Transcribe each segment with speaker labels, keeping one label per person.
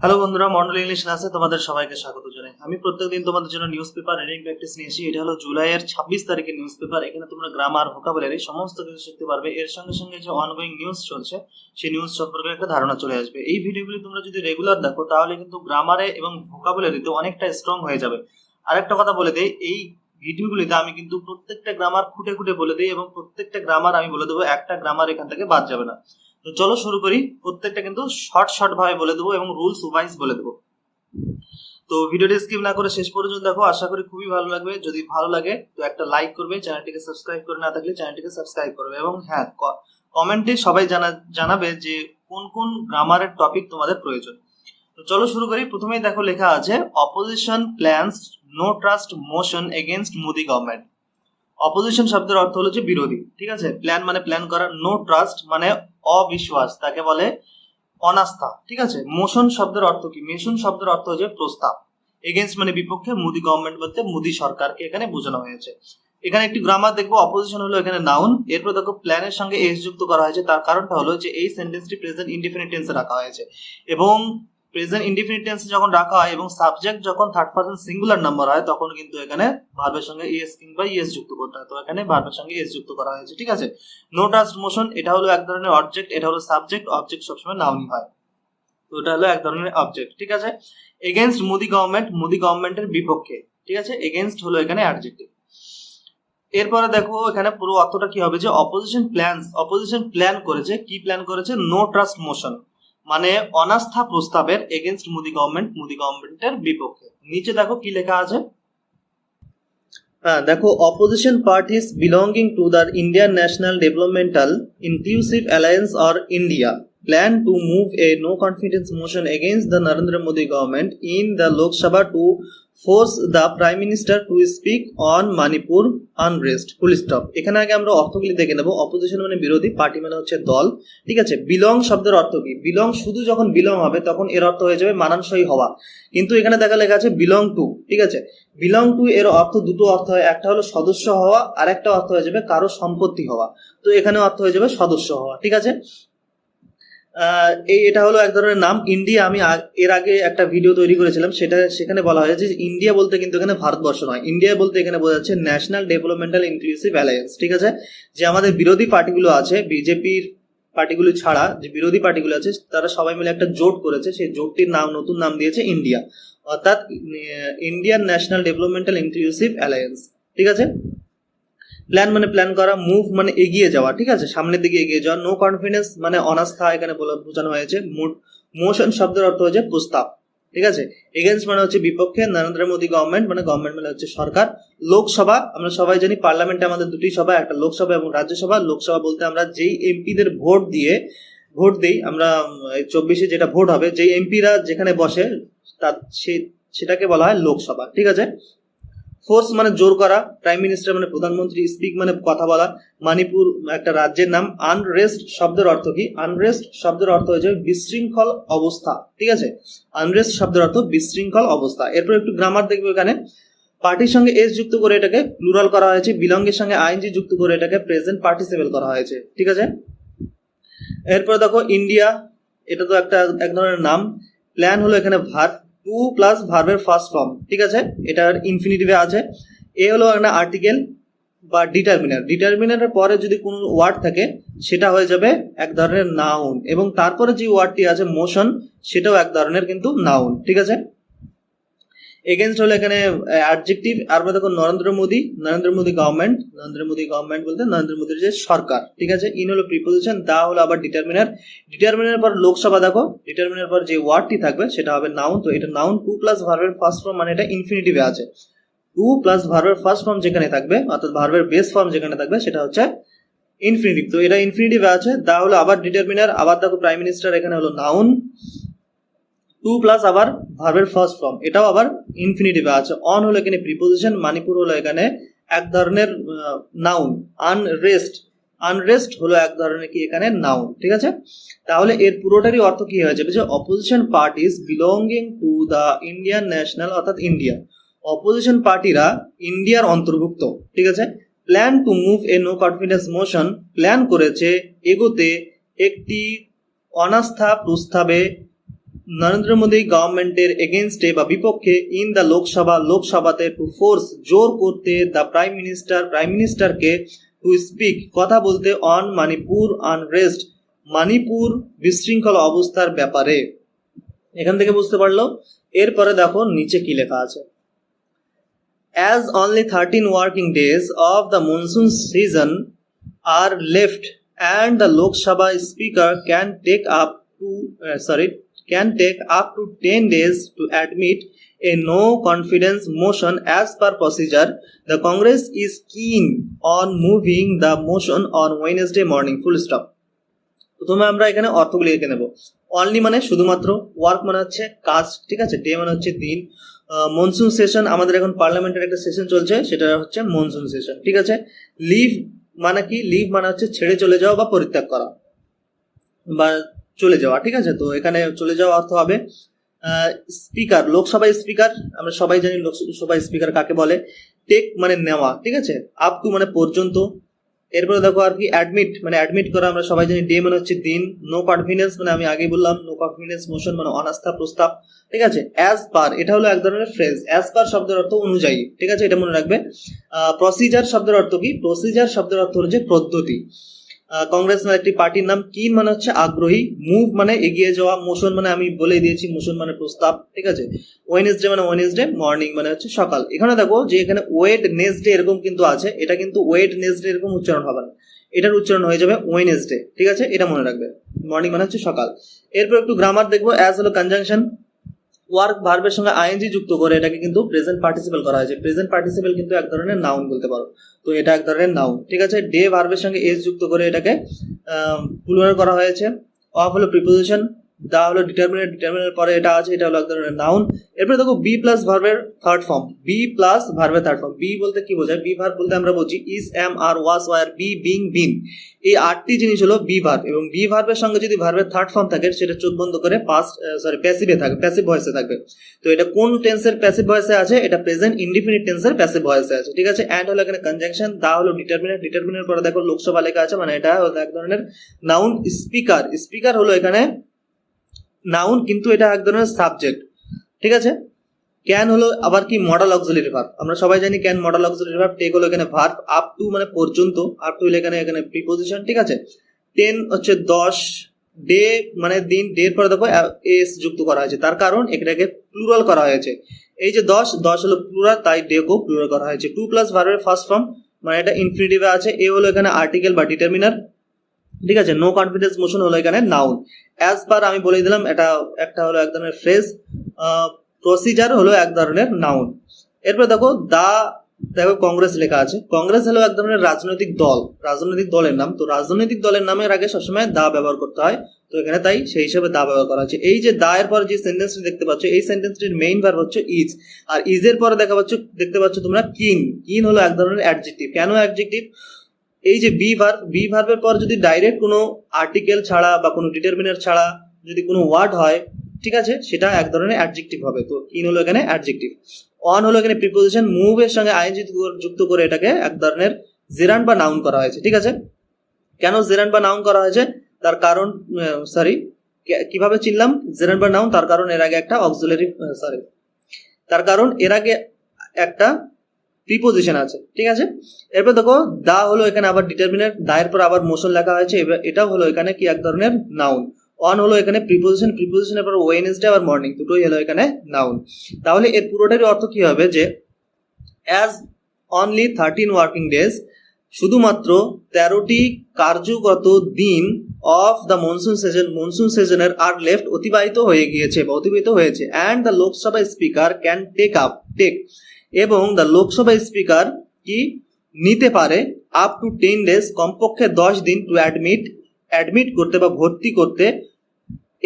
Speaker 1: Hello বন্ধুরা, Mondal English ক্লাসে তোমাদের সবাইকে স্বাগত জানাই। আমি প্রত্যেকদিন তোমাদের জন্য নিউজ পেপার রিডিং প্র্যাকটিস নিয়ে এসেছি। এটা হলো জুলাইয়ের 26 তারিখের নিউজ পেপার। এখানে তোমরা গ্রামার, ভোকাবুলারি সমস্ত কিছু শিখতে পারবে। এর সঙ্গে সঙ্গে যে অনগোয়িং নিউজ চলছে সেই নিউজ সম্পর্কে একটা ধারণা চলে আসবে। এই ভিডিওগুলি তোমরা যদি রেগুলার দেখো তাহলে কিন্তু গ্রামারে এবং ভোকাবুলারিতে অনেকটা স্ট্রং হয়ে যাবে। আরেকটা কথা বলে দেই, এই ভিডিওগুলিতে আমি কিন্তু প্রত্যেকটা গ্রামার খুঁটে খুঁটে বলে দিই এবং প্রত্যেকটা গ্রামার আমি বলে দেবো, একটা গ্রামার এখান থেকে বাদ যাবে না। তো চলো শুরু করি। প্রত্যেকটা কিন্তু শর্ট ভাবে বলে দেবো এবং রুলস ওয়াইজ বলে দেবো। তো ভিডিওটি স্কিপ না করে শেষ পর্যন্ত দেখো, আশা করি খুবই ভালো লাগবে। যদি ভালো লাগে তো একটা লাইক করবে, চ্যানেলটিকে সাবস্ক্রাইব করে না থাকলে চ্যানেলটিকে সাবস্ক্রাইব করবে এবং হ্যাঁ, কমেন্টে সবাই জানাবে যে কোন কোন গ্রামারের টপিক তোমাদের প্রয়োজন। তো চলো শুরু করি। প্রথমেই দেখো লেখা আছে opposition plans no trust motion against Modi government. Opposition শব্দের অর্থ হলো যে বিরোধী, ঠিক আছে। প্ল্যান মানে প্ল্যান করা, নো ট্রাস্ট মানে অবিশ্বাস, তাকে বলে অনাস্থা, ঠিক আছে। মোশন শব্দের অর্থ কি? মোশন শব্দের অর্থ হচ্ছে প্রস্তাব। এগেইনস্ট মানে বিপক্ষে, মোদি গভর্নমেন্ট বলতে মোদি সরকারকে এখানে বোঝানো হয়েছে। এখানে একটি গ্রামার দেখবো, অপোজিশন হলো এখানে নাউন। এরপর দেখো প্ল্যানের সঙ্গে এস যুক্ত করা হয়েছে। তার কারণটা হলো যে এই সেন্টেন্সটি প্রেজেন্ট ইনডিফিনিট টেন্সে রাখা হয়েছে এবং প্রেজেন্ট ইনডিফিনিট টেন্সে যখন রাখা হয় এবং সাবজেক্ট যখন থার্ড পারসন সিঙ্গুলার নাম্বার হয় তখন কিন্তু এখানে ভার্বের সঙ্গে এস কিংবা ইএস যুক্ত করতে হয়। তো এখানে ভার্বের সঙ্গে এস যুক্ত করা হয়েছে, ঠিক আছে। নো ট্রাস্ট মোশন, এটা হলো এক ধরনের অবজেক্ট, এটা হলো সাবজেক্ট। অবজেক্ট সবসময় নাউনই হয়, তো এটা হলো এক ধরনের অবজেক্ট, ঠিক আছে। এগেইনস্ট মোদি গভর্নমেন্ট, মোদি গভর্নমেন্টের বিপক্ষে, ঠিক আছে। এগেইনস্ট হলো এখানে অ্যাডজেক্টিভ। এরপরে দেখো এখানে পুরো অর্থটা কি হবে, যে অপোজিশন প্ল্যান করেছে। কি প্ল্যান করেছে? নো ট্রাস্ট মোশন মানে অনাস্থা প্রস্তাবের এগেইনস্ট মোদি গভর্নমেন্টের বিপক্ষে। নিচে দেখো কি লেখা আছে। দেখো, opposition parties belonging to the Indian national developmental inclusive alliance or India plan to move a no confidence motion against the Narendra Modi government in the Lok Sabha to force the Prime Minister to speak on Manipur unrest. Full stop. এখানে আগে আমরা অর্থগুলি দেখে নেব। Opposition মানে বিরোধী, party মানে হচ্ছে দল, ঠিক আছে। বিলং শব্দের অর্থ কি? বিলং শুধু যখন বিলং হবে তখন এর অর্থ হয়ে যাবে মানানসই হওয়া, কিন্তু এখানে দেখা লেখা আছে বিলং টু, ঠিক আছে। বিলং টু এর অর্থ দুটো অর্থ হয়, একটা হলো সদস্য হওয়া আর একটা অর্থ হয়ে যাবে কারো সম্পত্তি হওয়া। তো এখানে অর্থ হয়ে যাবে সদস্য হওয়া, ঠিক আছে। এটা হলো এক ধরনের নাম। ইন্ডিয়া, আমি এর আগে একটা ভিডিও তৈরি করেছিলাম, সেখানে বলা হয়েছে যে ইন্ডিয়া বলতে কিন্তু এখানে ভারতবর্ষ নয়। ইন্ডিয়া বলতে এখানে বোঝা যাচ্ছে ন্যাশনাল ডেভেলপমেন্টাল ইনক্লুসিভ অ্যালায়েন্স, ঠিক আছে। যে আমাদের বিরোধী পার্টিগুলো আছে, বিজেপির পার্টিগুলো ছাড়া যে বিরোধী পার্টিগুলো আছে তারা সবাই মিলে একটা জোট করেছে। সেই জোটটির নতুন নাম দিয়েছে ইন্ডিয়া, অর্থাৎ Indian national developmental inclusive alliance, ঠিক আছে। প্ল্যান মানে প্ল্যান করা, মুভ মানে এগিয়ে যাওয়া, ঠিক আছে, সামনের দিকে এগিয়ে যাওয়া। নো কনফিডেন্স মানে অনাস্থা এখানে বোঝানো হয়েছে। মোশন শব্দের অর্থ হচ্ছে প্রস্তাব, ঠিক আছে। এগেইনস্ট মানে হচ্ছে বিপক্ষে। নরেন্দ্র মোদী গভর্নমেন্ট মানে হচ্ছে সরকার। লোকসভা, আমরা সবাই জানি পার্লামেন্টে আমাদের দুটি সভা, একটা লোকসভা এবং রাজ্যসভা। লোকসভা বলতে আমরা যেই এমপিদের ভোট দিই আমরা, 24-এ যেটা ভোট হবে, যেই এমপিরা যেখানে বসে সেটাকে বলা হয় লোকসভা, ঠিক আছে। ফোর্স মানে জোর করা, প্রাইম মিনিস্টার মানে প্রধানমন্ত্রী, স্পিক মানে কথা বলা। মণিপুর একটা রাজ্যের নাম। আনরেস্ট শব্দের অর্থ কি? আনরেস্ট শব্দের অর্থ হচ্ছে বিশৃঙ্খল অবস্থা, ঠিক আছে। আনরেস্ট শব্দের অর্থ বিশৃঙ্খল অবস্থা। এরপর একটু গ্রামার দেখবো। এখানে পার্টির সঙ্গে এস যুক্ত করে এটাকে প্লুরাল করা হয়েছে। বিলঙ্গের সঙ্গে আইএনজি যুক্ত করে এটাকে প্রেজেন্ট পার্টিসিপেল করা হয়েছে, ঠিক আছে। এরপর দেখো ইন্ডিয়া, এটা তো এক ধরনের নাম। প্ল্যান হলো এখানে ভার্ব, টু প্লাস ভার্বের ফার্স্ট ফর্ম, ঠিক আছে। এটার ইনফিনিটিভে আছে। এ হলো একটা আর্টিকেল বা ডিটারমিনারের পরে যদি কোনো ওয়ার্ড থাকে সেটা হয়ে যাবে এক ধরনের নাউন, এবং তারপরে যে ওয়ার্ডটি আছে মোশন, সেটাও এক ধরনের কিন্তু নাউন, ঠিক আছে। এগেইনস্ট হলো এখানে অ্যাডজেক্টিভ। আর দেখো নরেন্দ্র মোদী গভর্নমেন্ট বলতে নরেন্দ্র মোদীর যে সরকার, ঠিক আছে। ইন হলো প্রিপোজিশন, দা হলো আবার ডিটারমিনার পর লোকসভা। দেখো ডিটারমিনার পর যে ওয়ার্ডটি থাকবে সেটা হবে নাউন। তো এটা নাউন। টু প্লাস ভার্বের ফার্স্ট ফর্ম মানে এটা ইনফিনিটিভে আছে। টু প্লাস ভার্বের ফার্স্ট ফর্ম যেখানে থাকবে, অর্থাৎ ভার্বের বেস ফর্ম যেখানে থাকবে সেটা হচ্ছে ইনফিনিটিভ। তো এটা ইনফিনিটিভে আছে। দা হলো আবার ডিটারমিনার। আবার দেখো প্রাইম মিনিস্টার এখানে হলো নাউন। টু প্লাস আবার ভার্বের ফার্স্ট ফর্ম, এটাও আবার ইনফিনিটিভে আছে। অন হলো এখানে প্রিপোজিশন। মণিপুর হলো এখানে এক ধরনের নাউন। আনরেস্ট হলো এক ধরনের কি এখানে নাউন, ঠিক আছে। তাহলে এর পুরোটারই অর্থ কি হয়ে যাবে, যে opposition parties belonging to the Indian national, অর্থাৎ ইন্ডিয়া। অপোজিশন পার্টিরা ইন্ডিয়ার অন্তর্ভুক্ত, ঠিক আছে। Plan to move a no confidence motion, plan করেছে এগোতে একটি অনাস্থা প্রস্তাবে নরেন্দ্র মোদী গভর্নমেন্টের এগেনস্টে বা বিপক্ষে ইন দ্য লোকসভাতে টু ফোর্স জোর করতে দ্য প্রাইম মিনিস্টারকে টু স্পিক কথা বলতে অন মণিপুর আনরেস্ট মণিপুর বিশৃঙ্খল অবস্থার ব্যাপারে। এখান থেকে বুঝতে পারলো। এরপরে দেখো নিচে কি লেখা আছে। As only 13 working days of the monsoon season are left and the Lok Sabha speaker can take up to 10 days to admit a no confidence motion as per procedure, the Congress is keen on moving the motion on Wednesday morning. Full stop. প্রথমে আমরা এখানে অর্থগুলি লিখে নেব। Only মানে শুধুমাত্র, work মানে হচ্ছে কাজ, ঠিক আছে, ডে মানে হচ্ছে দিন, মনসুন সেশন আমাদের এখন পার্লামেন্টের একটা সেশন চলছে, সেটা হচ্ছে মনসুন সেশন, ঠিক আছে। লিভ মানে কি? লিভ মানে হচ্ছে ছেড়ে চলে যাওয়া বা পরিত্যাগ করা বা চলে যাওয়া, ঠিক আছে। তো এখানে চলে যাওয়া অর্থ হবে স্পিকার, লোকসভায় স্পিকার, আমরা সবাই জানি লোকসভায় স্পিকার কাকে বলে। টেক মানে নেওয়া, ঠিক আছে। আপ টু মানে পর্যন্ত। এরপরে দেখো আর কি অ্যাডমিট মানে অ্যাডমিট করা, আমরা সবাই জানি। ডে মানে হচ্ছে দিন। নো কনফিডেন্স মানে আমি আগেই বললাম, নো কনফিডেন্স মোশন মানে অনাস্থা প্রস্তাব, ঠিক আছে। অ্যাজ পার এটা হলো এক ধরনের ফ্রেজ। অ্যাজ পার শব্দের অর্থ অনুযায়ী, ঠিক আছে, এটা মনে রাখবে। প্রসিজার শব্দের অর্থ কি? প্রসিজার শব্দের অর্থ হচ্ছে পদ্ধতি। কংগ্রেস মানে একটি পার্টির নাম। কিন মানে হচ্ছে আগ্রহী। মুভ মানে এগিয়ে যাওয়া। মোশন মানে আমি বলে দিয়েছি, মোশন মানে প্রস্তাব, ঠিক আছে। ওয়েডনেসডে মানে ওয়েডনেসডে, মর্নিং মানে হচ্ছে সকাল। এখানে দেখো যে এখানে ওয়েডনেসডে এরকম কিন্তু আছে, এটা কিন্তু ওয়েডনেসডে এরকম উচ্চারণ হবে না, এটার উচ্চারণ হয়ে যাবে ওয়েডনেসডে, ঠিক আছে, এটা মনে রাখবে। মর্নিং মানে হচ্ছে সকাল। এরপর একটু গ্রামার দেখবো। অ্যাজ হলো কনজাংশন, ওয়ার্ক ভার্বের সঙ্গে আইএনজি যুক্ত করে এটাকে কিন্তু প্রেজেন্ট পার্টিসিপল করা হয়েছে। প্রেজেন্ট পার্টিসিপল কিন্তু এক ধরনের নাউন বলতে পারো, তো এটা এক ধরনের নাউন, ঠিক আছে। ডে ভার্বের সঙ্গে এস যুক্ত করে এটাকে প্লুরাল করা হয়েছে। অফ হলো প্রিপোজিশন, দা হলো ডিটারমিনেন্ট, ডিটারমিনেন্ট পরে এটা আছে, এটা হলো এক ধরনের নাউন। এরপরে দেখো বি প্লাস ভার্বের থার্ড ফর্ম, বি প্লাস ভার্বের থার্ড ফর্ম। বি বলতে কি বোঝায়? বি ভার্ব বলতে আমরা বলছি is, am, are, was, were, be, being, been, এই 8টি জিনিস হলো বি ভার্ব। এবং বি ভার্বের সঙ্গে যদি ভার্বের থার্ড ফর্ম থাকে সেটা চোখ বন্ধ করে প্যাসিভে থাকবে, প্যাসিভ ভয়েসে থাকবে। তো এটা কোন টেন্সের প্যাসিভ ভয়েসে আছে? এটা প্রেজেন্ট ইনডিফিনিট টেন্সের প্যাসিভ ভয়েসে আছে, ঠিক আছে। অ্যান্ড হলো এখানে কনজাংশন, দা হলো ডিটারমিনেন্ট, ডিটারমিনেন্ট পরে দেখো লোকসভা লেখা আছে, মানে এটা এক ধরনের নাউন। স্পিকার, স্পিকার হলো এখানে নাউন, কিন্তু এটা এক ধরনের সাবজেক্ট, ঠিক আছে। ক্যান হলো আবার কি? Modal auxiliary verb. আমরা সবাই জানি can modal auxiliary verb. Take হলো এখানে ভার্ব। আপ টু মানে পর্যন্ত, আপ টু হলো এখানে প্রিপোজিশন, ঠিক আছে। 10 হচ্ছে 10, ডে মানে দিন, ডে এর পরে দেখো এস যুক্ত করা হয়েছে, তার কারণ এটাকে প্লুরাল করা হয়েছে। এই যে 10 হলো প্লুরাল, তাই ডে কেও প্লুরাল করা হয়েছে। টু প্লাস ভার্বের ফার্স্ট ফর্ম মানে এটা ইনফিনিটিভে আছে। এ হলো এখানে আর্টিকেল বা ডিটারমিনার, ঠিক আছে। নো কনফিডেন্স মোশন হলো এখানে নাউন। অ্যাজ পার আমি বলে দিলাম, এটা একটা হলো এক ধরনের ফ্রেজ। প্রসিজার হলো এক ধরনের নাউন। এরপর দেখো দেখো কংগ্রেস লেখা আছে। কংগ্রেস হলো এক ধরনের রাজনৈতিক দল, রাজনৈতিক দলের নাম। তো রাজনৈতিক দলের নামের আগে সবসময় দা ব্যবহার করতে হয়, তো এখানে তাই সেই হিসাবে দা ব্যবহার করা হচ্ছে। এই যে দা এর পর যে সেন্টেন্সটি দেখতে পাচ্ছ, এই সেন্টেন্সটির মেইন ভার্ব হচ্ছে ইজ, আর ইজ এর পরে দেখতে পাচ্ছ তোমরা কিন। কিন হলো এক ধরনের অ্যাডজেক্টিভ। কেন অ্যাডজেক্টিভ? এই যে বি ভার্বের পর যদি ডাইরেক্ট কোনো আর্টিকেল ছাড়া বা কোনো ডিটারমিনার ছাড়া যদি কোনো ওয়ার্ড হয়, ঠিক আছে, সেটা এক ধরনের অ্যাডজেক্টিভ হবে। তো ইন হলো এখানে অ্যাডজেক্টিভ। অন হলো এখানে প্রিপোজিশন। মুভ এর সঙ্গে আইএনজি যুক্ত করে এটাকে এক ধরনের জেরান্ড বা নাউন করা হয়েছে, ঠিক আছে। কেন জেরান্ড বা নাউন করা হয়েছে? তার কারণ কিভাবে চিনলাম জেরান্ড বা নাউন? তার কারণ এর আগে একটা অক্সিলারি একটা প্রিপোজিশন আছে, ঠিক আছে। এরপর দেখো দা হলো এখানে আবার ডিটারমিনেন্ট, দা এর পর আবার মোশন লেখা হয়েছে, এটাও হলো এখানে কি এক ধরনের নাউন। অন হলো এখানে প্রিপোজিশন, প্রিপোজিশনের পর ওয়েডনেসডে আবার মর্নিং, দুটোই হলো এখানে নাউন। তাহলে এর পুরোটারই অর্থ কি হবে? যে অ্যাজ অনলি 13 ওয়ার্কিং ডেজ, শুধুমাত্র 13টি কার্যগত দিন অফ দ্য মনসুন সিজনের আর লেফট অতিবাহিত হয়ে গিয়েছে বা অতিবাহিত হয়েছে। And the Lok Sabha speaker can take এবং দ্য লোকসভা স্পিকার কি নিতে পারে আপ টু 10 ডেজ, কমপক্ষে 10 দিন, টু অ্যাডমিট করতে বা ভর্তি করতে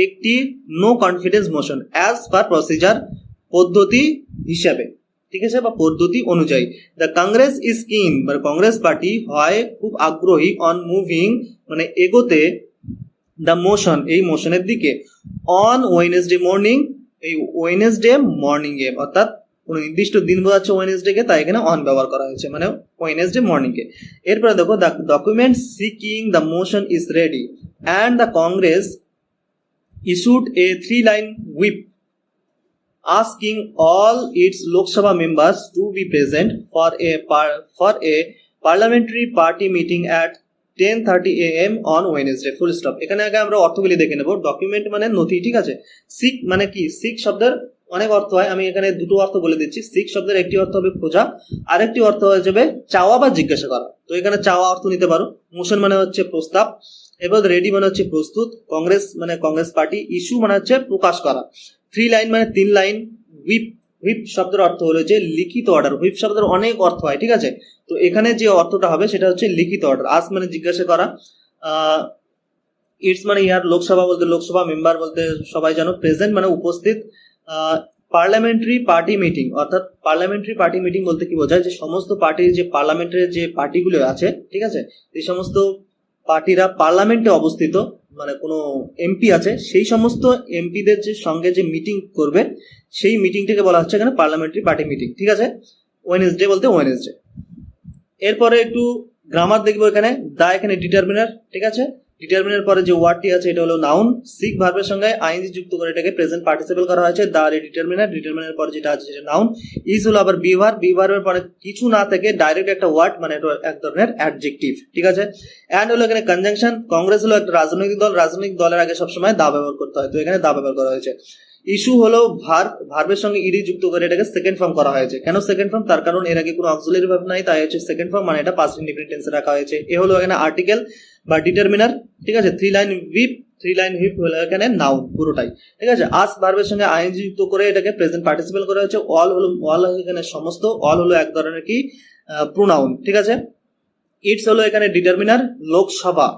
Speaker 1: একটি no confidence motion as per procedure, পদ্ধতি হিসাবে, ঠিক আছে, বা পদ্ধতি অনুযায়ী। দ্য কংগ্রেস ইজ কিন, মানে কংগ্রেস পার্টি হয় খুব আগ্রহী, অন মুভিং মানে এগোতে, দ্য মোশন এই মোশনের দিকে, অন ওয়েডনেসডে মর্নিং এই ওয়েডনেসডে মর্নিং এ, অর্থাৎ কোনো নির্দিষ্ট দিন বোঝাচ্ছে ওয়েডনেসডে কে, তাই এখানে অন ব্যবহার করা হয়েছে, মানে ওয়েডনেসডে মর্নিং কে। এরপরে দেখো the document seeking the motion is ready and the Congress issued a 3-line whip asking all its Lok Sabha members to be present for a parliamentary party meeting at 10:30 AM on Wednesday. Full stop. এখানে আগে আমরা অর্থগুলি দেখে নেব। Document মানে নথি, ঠিক আছে। Sick মানে কি? সিক শব্দের অনেক অর্থ হয়, আমি এখানে দুটো অর্থ বলে দিচ্ছি। সিক শব্দের একটি অর্থ হবে খোঁজা, আরেকটি অর্থ হয়ে যাবে চাওয়া বা জিজ্ঞাসা করা। তো এখানে চাওয়া অর্থ নিতে পারো। মোশন মানে হচ্ছে প্রস্তাব, এবার রেডি মানে হচ্ছে প্রস্তুত, কংগ্রেস মানে কংগ্রেস পার্টি, ইস্যু মানে হচ্ছে প্রকাশ করা, 3 লাইন মানে 3 লাইন, হুইপ হুইপ শব্দের অর্থ হলো যে লিখিত অর্ডার। হুইপ শব্দের অনেক অর্থ হয়, ঠিক আছে। তো এখানে যে অর্থটা হবে সেটা হচ্ছে লিখিত অর্ডার। আস মানে জিজ্ঞাসা করা, ইটস মানে ইয়ার, লোকসভা বলতে লোকসভা, মেম্বার বলতে সবাই জানো, প্রেজেন্ট মানে উপস্থিত, পার্লামেন্টারি পার্টি মিটিং, অর্থাৎ পার্লামেন্টারি পার্টি মিটিং বলতে কি বোঝায়, যে সমস্ত পার্টির যে পার্লামেন্টের যে পার্টিগুলো আছে, ঠিক আছে, এই সমস্ত পার্টিরা পার্লামেন্টে অবস্থিত, মানে কোনো এমপি আছে, সেই সমস্ত এমপিদের যে সঙ্গে যে মিটিং করবে সেই মিটিংটাকে বলা হচ্ছে এখানে পার্লামেন্টারি পার্টি মিটিং, ঠিক আছে। ওয়েনেসডে বলতে ওয়েনেসডে। এরপরে একটু গ্রামার দেখবো। এখানে দা এখানে ডিটারমিনার, ঠিক আছে। ডিটারমিনার পরে যে ওয়ার্ডটি আছে এটা হলো নাউন। সিক ভার্বের সঙ্গে আইএনজি যুক্ত করে এটাকে প্রেজেন্ট পার্টিসিপল করা হয়েছে। দা ডিটারমিনার, ডিটারমিনার পরে যেটা আছে সেটা নাউন। ইজ হলো আবার বি ভার্ব, বি ভার্বের পরে কিছু না থেকে ডাইরেক্ট একটা ওয়ার্ড, মানে এটা এক ধরনের অ্যাডজেক্টিভ, ঠিক আছে। অ্যান্ড হলো এখানে কনজাংশন। কংগ্রেস হলো একটা রাজনৈতিক দল, রাজনৈতিক দলের আগে সবসময় দা ব্যবহার করতে হয়, তো এখানে দা ব্যবহার করা হয়েছে। ইস্যু হলো ভার্ব, ভার্বের সঙ্গে ইডি যুক্ত করে এটাকে সেকেন্ড ফর্ম করা হয়েছে। কেন সেকেন্ড ফর্ম? তার কারণ এর আগে কোনো অক্সিলারি ভার্ব নাই, তাই হচ্ছে সেকেন্ড ফর্ম, মানে এটা পাস্ট ইনডিফিনিট টেন্সে রাখা হয়েছে। এ হলো এখানে আর্টিকেল বা ডিটারমিনার, ঠিক আছে। 3 লাইন হুইপ, 3 লাইন হুইপ হলো এখানে নাউন পুরোটাই, ঠিক আছে। আস ভার্বের সঙ্গে আইএনজি যুক্ত করে এটাকে প্রেজেন্ট পার্টিসিপল করা হয়েছে। অল হলো, অল এখানে সমস্ত, অল হলো এক ধরনের কি প্রোনাউন, ঠিক আছে। ইটস হলো এখানে ডিটারমিনার। লোকসভা,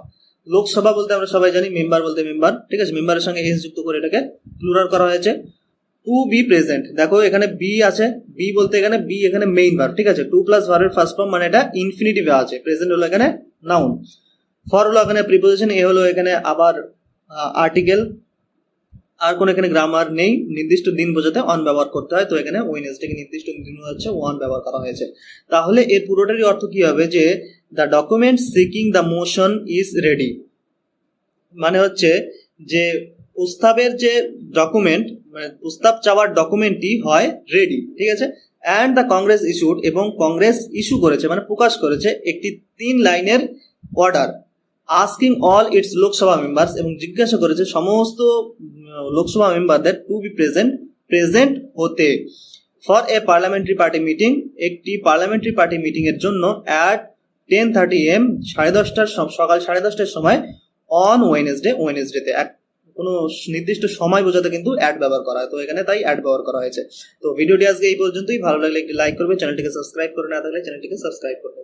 Speaker 1: লোকসভা বলতে আমরা সবাই জানি মেম্বার বলতে মেম্বার, ঠিক আছে। মেম্বারের সঙ্গে এস যুক্ত করে এটাকে প্লুরাল করা হয়েছে। টু বি প্রেজেন্ট, দেখো এখানে বি আছে, বি বলতে এখানে বি এখানে মেইন ভার্ব, ঠিক আছে। টু প্লাস ভার্বের ফার্স্ট ফর্ম, মানে এটা ইনফিনিটিভে আছে। প্রেজেন্ট হলো এখানে নাউন। ফর হলো এখানে প্রিপোজিশন, এ হলো এখানে আবার আর্টিকেল। আর কোন এখানে গ্রামার নেই। নির্দিষ্ট দিন বোঝাতে অন ব্যবহার করতে হয়, তো এখানে ওয়েডনেসডে নির্দিষ্ট দিন হচ্ছে ওয়ান ব্যবহার করা হয়েছে। তাহলে এর পুরোটারই অর্থ কি হবে, যে the document seeking the motion is ready, মানে হচ্ছে যে প্রস্তাবের যে ডকুমেন্ট, মানে প্রস্তাব চাওয়ার ডকুমেন্টটি হয় রেডি, ঠিক আছে। অ্যান্ড দ্য কংগ্রেস ইস্যুড, এবং কংগ্রেস ইস্যু করেছে মানে প্রকাশ করেছে একটি 3 লাইনের order, asking all it's Lok Sabha members, এবং জিজ্ঞাসা করেছে সমস্ত লোকসভা মেম্বারদের টু বি প্রেজেন্ট, প্রেজেন্ট হতে, for a parliamentary party meeting, একটি পার্লামেন্টারি পার্টি মিটিং এর জন্য, অ্যাট 10:30 AM, 10:30 সকাল 10:30টার সময়, অন ওয়েনেসডে, ওয়েনেসডেতে। কোনো নির্দিষ্ট সময় বোঝাতে কিন্তু অ্যাড ব্যবহার করা হয়, তো এখানে তাই অ্যাড ব্যবহার করা হয়েছে। তো ভিডিওটি আজকে এই পর্যন্তই। ভালো লাগলে একটি লাইক করবে, চ্যানেলটিকে সাবস্ক্রাইব করে না থাকলে চ্যানেলটিকে সাবস্ক্রাইব করবে।